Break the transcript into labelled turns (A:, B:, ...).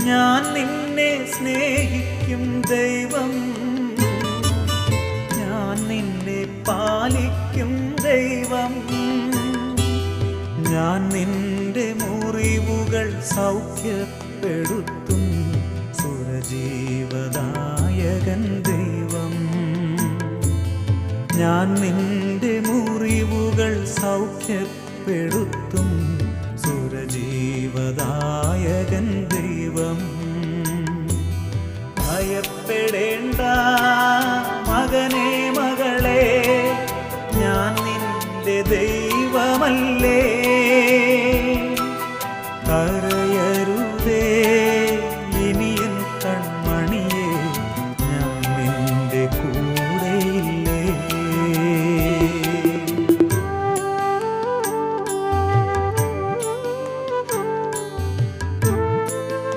A: ഞാൻ നിന്നെ സ്നേഹിക്കും ദൈവം, ഞാൻ നിന്നെ പാലിക്കും ദൈവം. ഞാൻ നിന്റെ മുറിവുകൾ സൗഖ്യപ്പെടുത്തും സുരജീവദായകൻ ദൈവം. ഞാൻ നിന്റെ മുറിവുകൾ സൗഖ്യപ്പെടുത്തും സുരജീവദായകൻ ദൈവം. ഭയപ്പെടേണ്ട മകനേ മകളേ, ഞാൻ നിന്റെ ദൈവമല്ലേ.